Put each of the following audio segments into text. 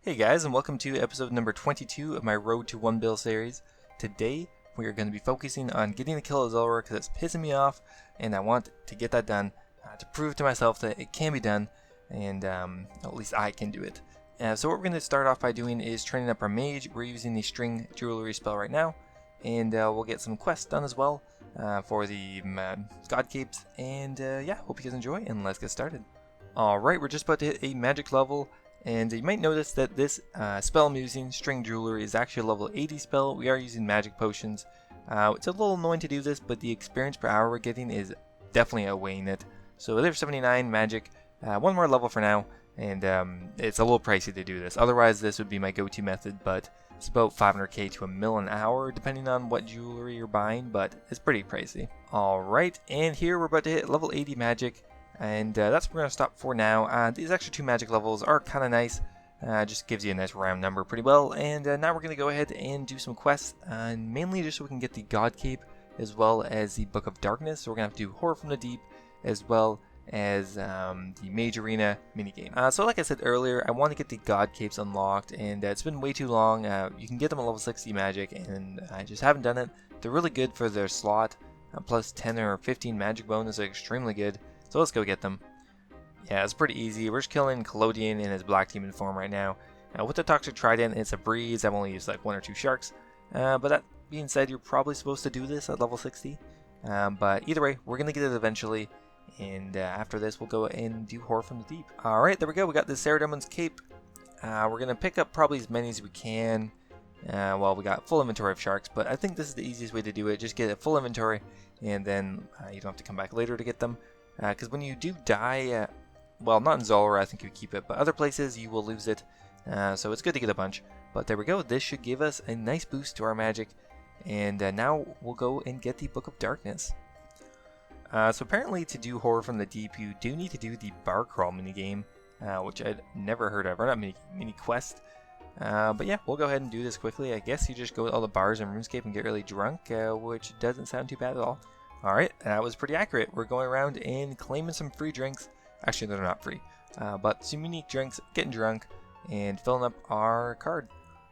Hey guys, and welcome to episode number 22 of my Road to 1 Bill series. Today, we are going to be focusing on getting the kill of Zulrah because it's pissing me off, and I want to get that done to prove to myself that it can be done, and at least I can do it. So what we're going to start off by doing is training up our mage. We're using the string jewelry spell right now, and we'll get some quests done as well for the god capes, and yeah, hope you guys enjoy, and let's get started. Alright, we're just about to hit a magic level. And you might notice that this spell I'm using, String Jewelry, is actually a level 80 spell. We are using magic potions. It's a little annoying to do this, but the experience per hour we're getting is definitely outweighing it. So there's 79 magic, one more level for now, and it's a little pricey to do this. Otherwise, this would be my go-to method, but it's about 500k to a mil an hour, depending on what jewelry you're buying, but it's pretty pricey. Alright, and here we're about to hit level 80 magic. And that's where we're going to stop for now. These extra 2 magic levels are kind of nice. Just gives you a nice round number pretty well. And now we're going to go ahead and do some quests. Mainly just so we can get the God Cape as well as the Book of Darkness. So we're going to have to do Horror from the Deep as well as the Mage Arena minigame. So like I said earlier, I want to get the God Capes unlocked. And it's been way too long. You can get them at level 60 magic. And I just haven't done it. They're really good for their slot. Plus 10 or 15 magic bonus are extremely good. So let's go get them. Yeah, it's pretty easy. We're just killing Collodion in his Black Demon form right now. With the Toxic Trident, it's a breeze. I've only used like 1 or 2 sharks. But that being said, you're probably supposed to do this at level 60. But either way, we're going to get it eventually. And after this, we'll go and do Horror from the Deep. Alright, there we go. We got the Sarademon's Cape. We're going to pick up probably as many as we can. Well, we got full inventory of sharks. But I think this is the easiest way to do it. Just get a full inventory. And then you don't have to come back later to get them. Because when you do die, well, not in Zulrah, I think you keep it, but other places you will lose it, so it's good to get a bunch. But there we go, this should give us a nice boost to our magic, and now we'll go and get the Book of Darkness. So apparently to do Horror from the Deep, you do need to do the bar crawl minigame, which I'd never heard of, or not mini quest. But yeah, we'll go ahead and do this quickly. I guess you just go to all the bars in RuneScape and get really drunk, which doesn't sound too bad at all. Alright, that was pretty accurate. We're going around and claiming some free drinks. Actually, they're not free. But some unique drinks, getting drunk, and filling up our card.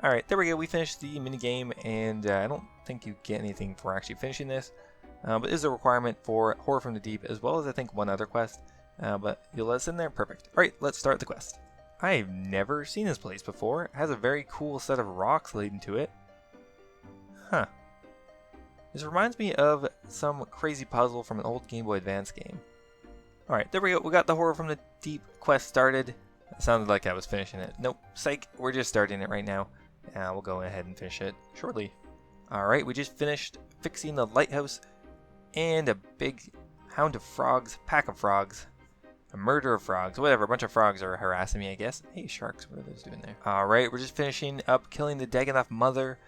Alright, there we go. We finished the minigame, and I don't think you get anything for actually finishing this. But it is a requirement for Horror from the Deep, as well as I think one other quest. But you'll let us in there? Perfect. Alright, let's start the quest. I've never seen this place before. It has a very cool set of rocks leading to it. Huh. This reminds me of some crazy puzzle from an old Game Boy Advance game. Alright, there we go. We got the Horror from the Deep quest started. It sounded like I was finishing it. Nope, psych. We're just starting it right now. We'll go ahead and finish it shortly. Alright, we just finished fixing the lighthouse and a big hound of frogs, pack of frogs, a murder of frogs, whatever. A bunch of frogs are harassing me, I guess. Hey, sharks, what are those doing there? Alright, we're just finishing up killing the Dagannoth Mother.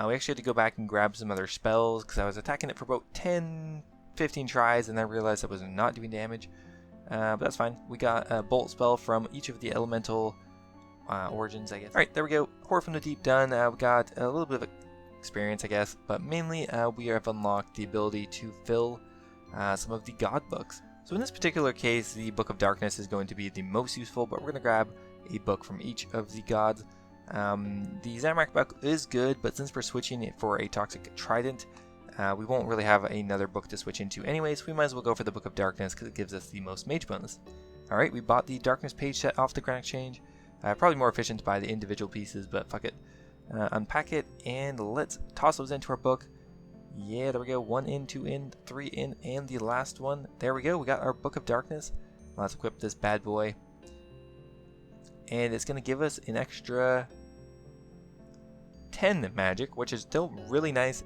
We actually had to go back and grab some other spells because I was attacking it for about 10-15 tries and I realized I was not doing damage. But that's fine. We got a bolt spell from each of the elemental origins, I guess. Alright, there we go. Horror from the Deep done. We got a little bit of experience, I guess. But mainly we have unlocked the ability to fill some of the god books. So in this particular case, the Book of Darkness is going to be the most useful, but we're going to grab a book from each of the gods. The Zamorak book is good, but since we're switching it for a Toxic Trident, we won't really have another book to switch into anyways. We might as well go for the Book of Darkness because it gives us the most mage bonus. Alright, we bought the Darkness page set off the Grand Exchange. Probably more efficient to buy the individual pieces, but fuck it. Unpack it, and let's toss those into our book. Yeah, there we go. 1 in, 2 in, 3 in, and the last one. There we go. We got our Book of Darkness. Let's equip this bad boy. And it's going to give us an extra 10 magic, which is still really nice.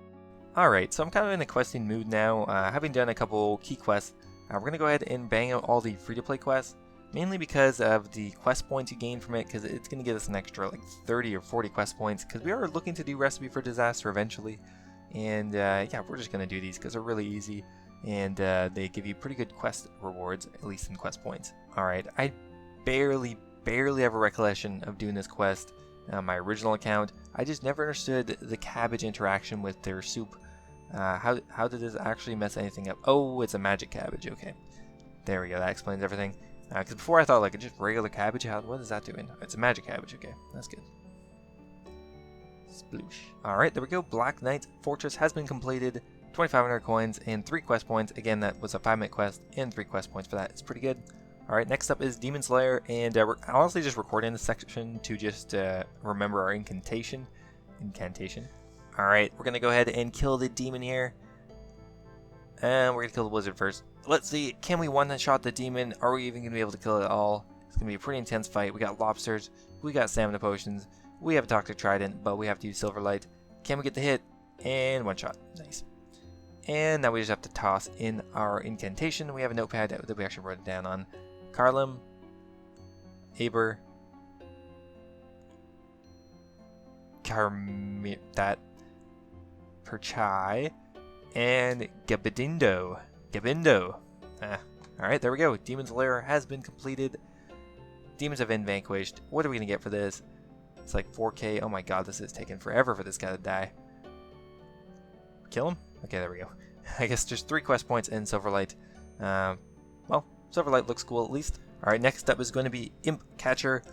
Alright, so I'm kind of in a questing mood now. Having done a couple key quests, we're going to go ahead and bang out all the free-to-play quests. Mainly because of the quest points you gain from it, because it's going to give us an extra like 30 or 40 quest points. Because we are looking to do Recipe for Disaster eventually. And yeah, we're just going to do these because they're really easy. And they give you pretty good quest rewards, at least in quest points. Alright, I barely have a recollection of doing this quest on my original account. I just never understood the cabbage interaction with their soup. How did this actually mess anything up? Oh, it's a magic cabbage. Okay, there we go. That explains everything. Because before I thought like just regular cabbage. What is that doing? It's a magic cabbage. Okay, that's good. Sploosh. Alright, there we go. Black Knight's Fortress has been completed. 2,500 coins and 3 quest points. Again, that was a 5-minute quest and 3 quest points for that. It's pretty good. Alright, next up is Demon Slayer, and we're honestly just recording this section to just remember our incantation. Alright, we're going to go ahead and kill the demon here. And we're going to kill the wizard first. Let's see, can we one-shot the demon? Are we even going to be able to kill it at all? It's going to be a pretty intense fight. We got lobsters, we got stamina potions, we have a toxic trident, but we have to use Silverlight. Can we get the hit? And one shot. Nice. And now we just have to toss in our incantation. We have a notepad that we actually wrote it down on. Karlim, Aber, that Perchai, and Gabindo. Alright, there we go. Demon's Lair has been completed. Demons have been vanquished. What are we going to get for this? It's like 4k. Oh my god, this is taking forever for this guy to die. Kill him? Okay, there we go. I guess just 3 quest points and Silverlight. Well, Silverlight looks cool at least. Alright, next up is going to be Imp Catcher.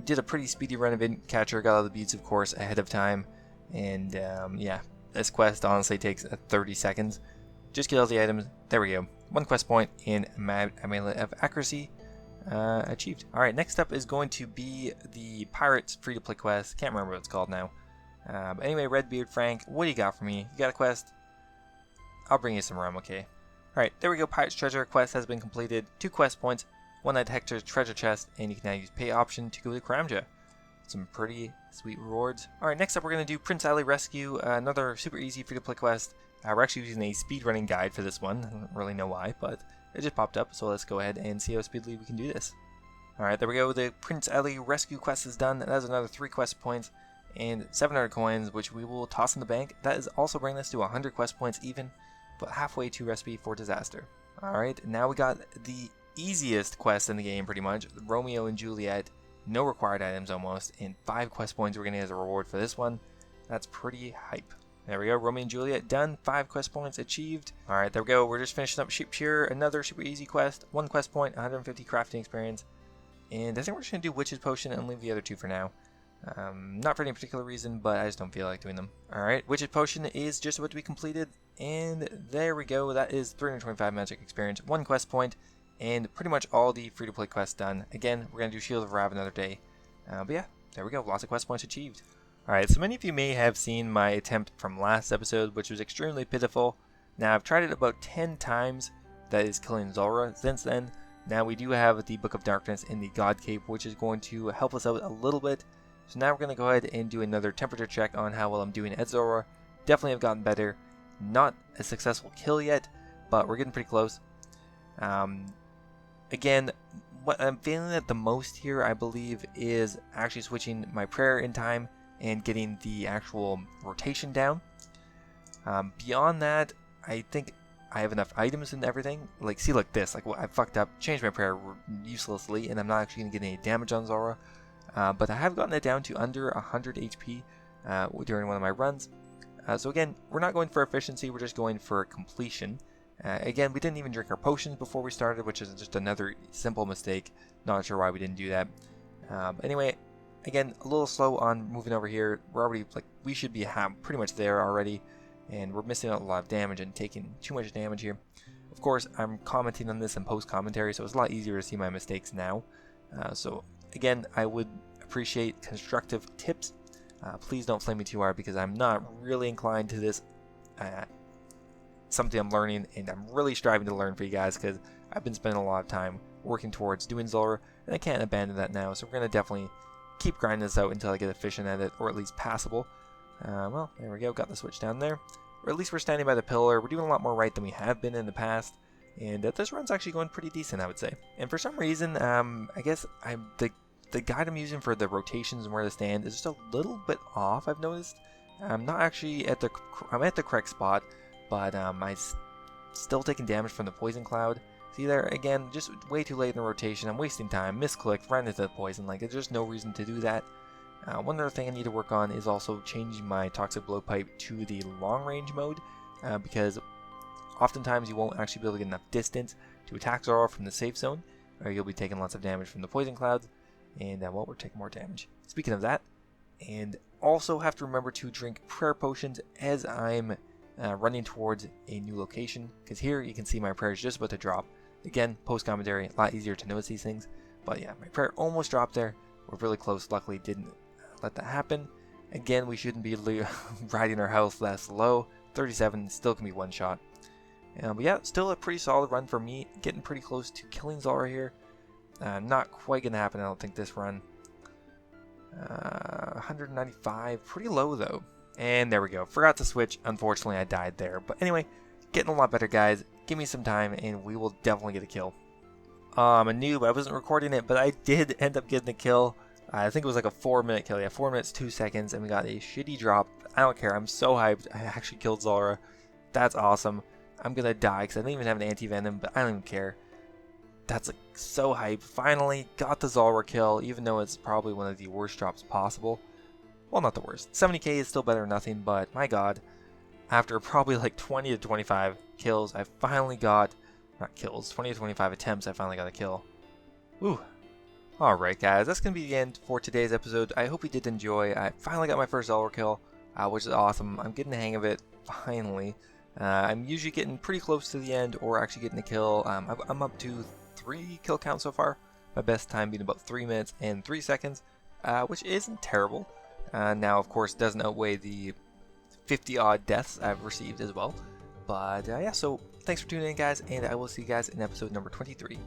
Did a pretty speedy run of Imp Catcher. Got all the beads, of course, ahead of time. And yeah, this quest honestly takes 30 seconds. Just get all the items. There we go. 1 quest point and Amulet of Accuracy achieved. Alright, next up is going to be the Pirates free-to-play quest. Can't remember what it's called now. But anyway, Redbeard Frank, what do you got for me? You got a quest? I'll bring you some rum, okay? Alright, there we go. Pirate's Treasure quest has been completed. 2 quest points, 1 at Hector's treasure chest, and you can now use pay option to go to Karamja. Some pretty sweet rewards. Alright, next up we're going to do Prince Ali Rescue, another super easy free-to-play quest. We're actually using a speedrunning guide for this one. I don't really know why, but it just popped up, so let's go ahead and see how speedily we can do this. Alright, there we go. The Prince Ali Rescue quest is done. That is another 3 quest points and 700 coins, which we will toss in the bank. That is also bringing us to 100 quest points even, but halfway to Recipe for Disaster. Alright, now we got the easiest quest in the game pretty much, Romeo and Juliet. No required items almost, and 5 quest points we're going to get as a reward for this one. That's pretty hype. There we go, Romeo and Juliet done, 5 quest points achieved. Alright, there we go, we're just finishing up Sheep Shearer, another super easy quest, 1 quest point, 150 crafting experience. And I think we're just going to do Witch's Potion and leave the other 2 for now. Not for any particular reason, but I just don't feel like doing them. Alright, Witch's Potion is just about to be completed, and there we go, that is 325 magic experience, 1 quest point, and pretty much all the free-to-play quests done. Again, we're going to do Shield of Rav another day. But yeah, there we go, lots of quest points achieved. Alright, so many of you may have seen my attempt from last episode, which was extremely pitiful. Now, I've tried it about 10 times, that is killing Zulrah since then. Now, we do have the Book of Darkness and the God Cape, which is going to help us out a little bit. So now we're going to go ahead and do another temperature check on how well I'm doing at Zulrah. Definitely have gotten better. Not a successful kill yet, but we're getting pretty close. Again, what I'm feeling at the most here, I believe, is actually switching my prayer in time and getting the actual rotation down. Beyond that, I think I have enough items and everything. Like, see, like this. Like, well, I fucked up, changed my prayer uselessly, and I'm not actually going to get any damage on Zulrah. But I have gotten it down to under 100 HP during one of my runs. So again, we're not going for efficiency, we're just going for completion. Again, we didn't even drink our potions before we started, which is just another simple mistake. Not sure why we didn't do that. Anyway, again, a little slow on moving over here. We're already, like, we should be pretty much there already. And we're missing out a lot of damage and taking too much damage here. Of course, I'm commenting on this in post-commentary, so it's a lot easier to see my mistakes now. So again, I would appreciate constructive tips. Please don't flame me too hard because I'm not really inclined to this. Something I'm learning, and I'm really striving to learn for you guys because I've been spending a lot of time working towards doing Zulrah, and I can't abandon that now. So we're going to definitely keep grinding this out until I get efficient at it, or at least passable. Well, there we go, got the switch down there. Or at least we're standing by the pillar. We're doing a lot more right than we have been in the past. And this run's actually going pretty decent, I would say. And for some reason, I guess the guide I'm using for the rotations and where to stand is just a little bit off, I've noticed. I'm not actually at the correct spot, but I'm still taking damage from the poison cloud. See there, again, just way too late in the rotation. I'm wasting time, misclicked, ran into the poison. Like, there's just no reason to do that. One other thing I need to work on is also changing my toxic blowpipe to the long range mode, because oftentimes you won't actually be able to get enough distance to attack Zulrah from the safe zone. or you'll be taking lots of damage from the poison clouds. And well, we're taking more damage. Speaking of that, and also have to remember to drink prayer potions as I'm running towards a new location, because here you can see my prayer is just about to drop. Again, post commentary, a lot easier to notice these things, but yeah, my prayer almost dropped there. We're really close, luckily didn't let that happen. Again, we shouldn't be riding our health that slow. 37 still can be one shot. But yeah, still a pretty solid run for me, getting pretty close to killing Zulrah here. Not quite gonna happen, I don't think, this run. 195, pretty low though. And there we go, forgot to switch. Unfortunately, I died there. But anyway, getting a lot better, guys. Give me some time and we will definitely get a kill. I'm a noob, I wasn't recording it, but I did end up getting a kill. I think it was like a 4-minute kill. Yeah, 4 minutes, 2 seconds, and we got a shitty drop. I don't care, I'm so hyped. I actually killed Zulrah. That's awesome. I'm gonna die because I don't even have an anti-venom, but I don't even care. That's like so hype. Finally got the Zulrah kill, even though it's probably one of the worst drops possible. Well, not the worst. 70k is still better than nothing, but my god. After probably like 20 to 25 kills, I finally got, not kills, 20 to 25 attempts, I finally got a kill. Woo. Alright guys, that's going to be the end for today's episode. I hope you did enjoy. I finally got my first Zulrah kill, which is awesome. I'm getting the hang of it, finally. I'm usually getting pretty close to the end, or actually getting a kill. I'm up to 3 kill counts so far. My best time being about 3 minutes and 3 seconds, which isn't terrible. Now, of course, doesn't outweigh the 50-odd deaths I've received as well. But yeah, so thanks for tuning in, guys, and I will see you guys in episode number 23.